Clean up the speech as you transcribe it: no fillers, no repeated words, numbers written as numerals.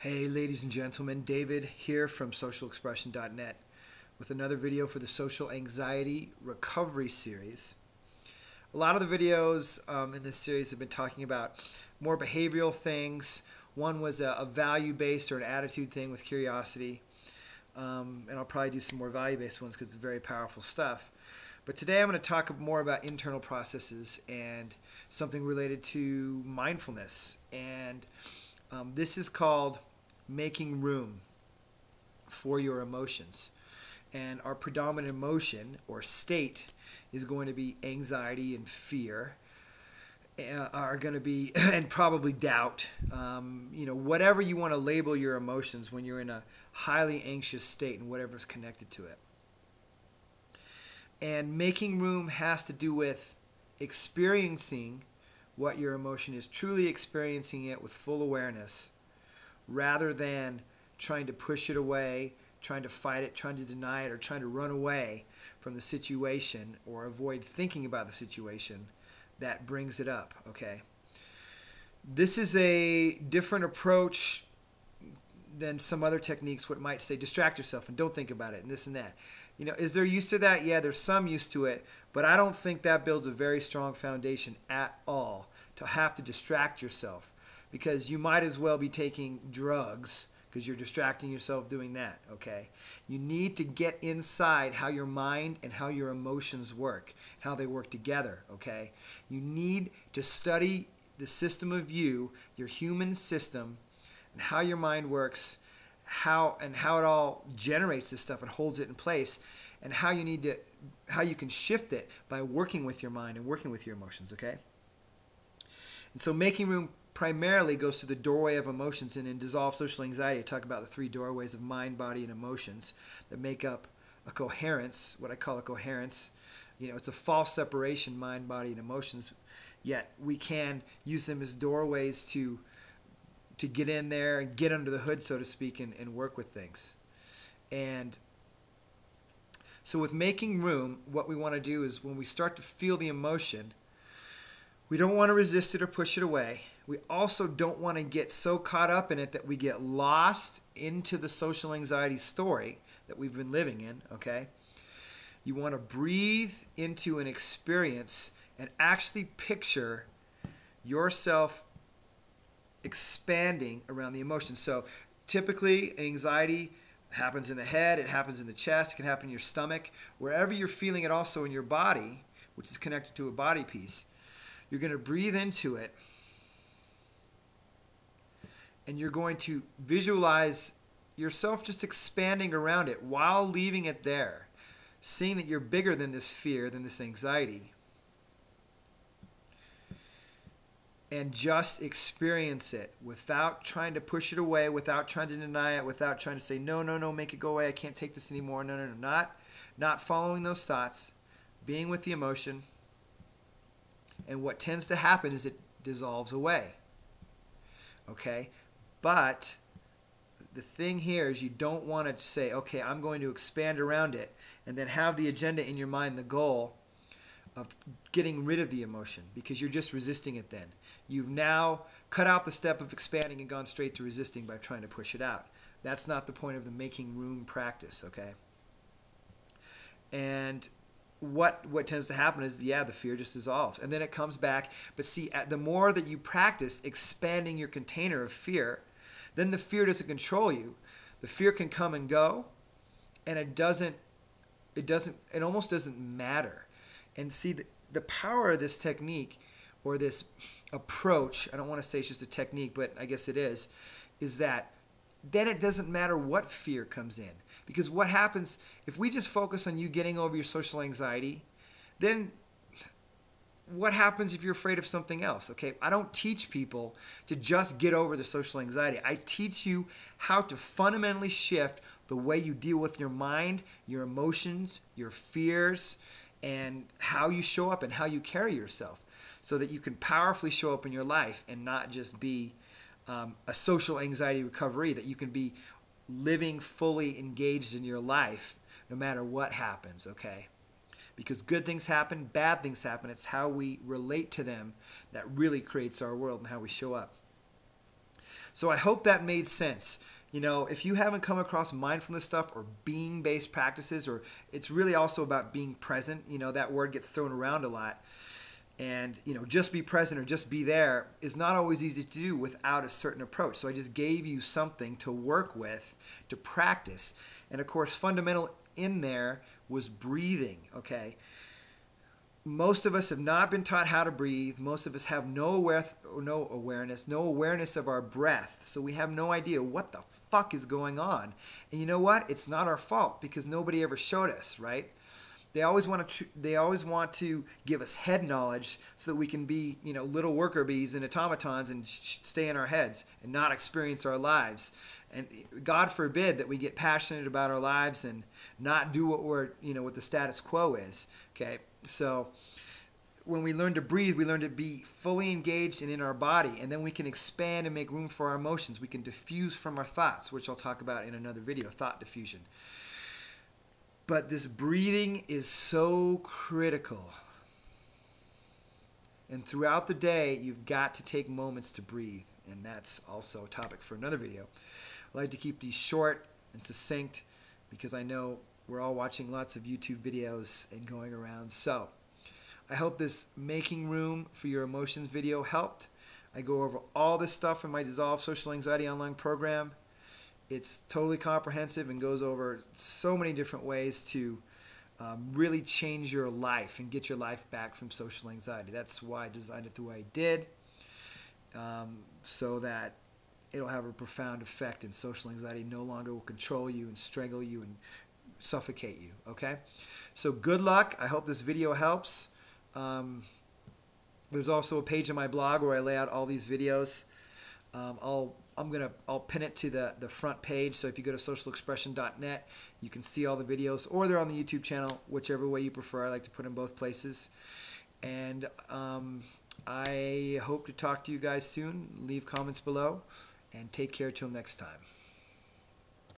Hey ladies and gentlemen, David here from socialexpression.net with another video for the Social Anxiety Recovery Series. A lot of the videos in this series have been talking about more behavioral things. One was a value-based or an attitude thing with curiosity. And I'll probably do some more value-based ones because it's very powerful stuff. But today I'm going to talk more about internal processes and something related to mindfulness. And this is called making room for your emotions. And our predominant emotion or state is going to be anxiety and fear, are going to be, and probably doubt. Whatever you want to label your emotions when you're in a highly anxious state and whatever's connected to it. And making room has to do with experiencing what your emotion is, truly experiencing it with full awareness, rather than trying to push it away, trying to fight it, trying to deny it, or trying to run away from the situation or avoid thinking about the situation that brings it up, okay? This is a different approach than some other techniques, what might say distract yourself and don't think about it and this and that. Is there use to that? Yeah, there's some use to it, but I don't think that builds a very strong foundation at all to have to distract yourself, because you might as well be taking drugs because you're distracting yourself doing that, okay? You need to get inside how your mind and how your emotions work, how they work together, okay? You need to study the system of you, your human system, and how your mind works, how it all generates this stuff and holds it in place, and how you can shift it by working with your mind and working with your emotions, okay? And so making room primarily goes to the doorway of emotions, and in Dissolve Social Anxiety I talk about the three doorways of mind, body, and emotions that make up a coherence, what I call a coherence. It's a false separation, mind, body, and emotions, yet we can use them as doorways to get in there and get under the hood, so to speak, and work with things. And so with making room, what we want to do is when we start to feel the emotion, we don't want to resist it or push it away. We also don't want to get so caught up in it that we get lost into the social anxiety story that we've been living in, okay? You want to breathe into an experience and actually picture yourself expanding around the emotion. So typically anxiety happens in the head, it happens in the chest, it can happen in your stomach. Wherever you're feeling it also in your body, which is connected to a body piece, you're going to breathe into it, and you're going to visualize yourself just expanding around it while leaving it there, seeing that you're bigger than this fear, than this anxiety, and just experience it without trying to push it away, without trying to deny it, without trying to say, no, make it go away, I can't take this anymore, no, not following those thoughts, being with the emotion. And what tends to happen is it dissolves away, okay? But the thing here is you don't want to say, okay, I'm going to expand around it, and then have the agenda in your mind, the goal of getting rid of the emotion, because you're just resisting it then. You've now cut out the step of expanding and gone straight to resisting by trying to push it out. That's not the point of the making room practice, okay? And what tends to happen is, the fear just dissolves, and then it comes back. But see, the more that you practice expanding your container of fear, then the fear doesn't control you. The fear can come and go, and it almost doesn't matter. And see, the power of this technique, or this approach, I don't want to say it's just a technique, but I guess it is that then it doesn't matter what fear comes in. Because what happens, if we just focus on you getting over your social anxiety, then what happens if you're afraid of something else? Okay, I don't teach people to just get over the social anxiety. I teach you how to fundamentally shift the way you deal with your mind, your emotions, your fears, and how you show up and how you carry yourself, so that you can powerfully show up in your life and not just be a social anxiety recovery, that you can be living fully engaged in your life no matter what happens, okay? Because good things happen, bad things happen. It's how we relate to them that really creates our world and how we show up. So I hope that made sense. You know, if you haven't come across mindfulness stuff or being-based practices, or it's really also about being present, you know, that word gets thrown around a lot. And, you know, just be present or just be there is not always easy to do without a certain approach. So I just gave you something to work with, to practice. And of course, fundamental in there was breathing, okay? Most of us have not been taught how to breathe. Most of us have no awareness of our breath. So we have no idea what the fuck is going on. And you know what? It's not our fault because nobody ever showed us, right? They always want to give us head knowledge so that we can be, you know, little worker bees and automatons and stay in our heads and not experience our lives. And God forbid that we get passionate about our lives and not do what the status quo is. Okay, so when we learn to breathe, we learn to be fully engaged and in our body, and then we can expand and make room for our emotions. We can diffuse from our thoughts, which I'll talk about in another video, thought diffusion. But this breathing is so critical. And throughout the day, you've got to take moments to breathe. And that's also a topic for another video. I like to keep these short and succinct because I know we're all watching lots of YouTube videos and going around. So I hope this making room for your emotions video helped. I go over all this stuff in my Dissolve Social Anxiety online program. It's totally comprehensive and goes over so many different ways to really change your life and get your life back from social anxiety. That's why I designed it the way I did, so that it'll have a profound effect and social anxiety no longer will control you and strangle you and suffocate you, okay? So good luck. I hope this video helps. There's also a page on my blog where I lay out all these videos. I'll pin it to the front page, so if you go to socialexpression.net, you can see all the videos, or they're on the YouTube channel, whichever way you prefer. I like to put them both places. And I hope to talk to you guys soon. Leave comments below, and take care till next time.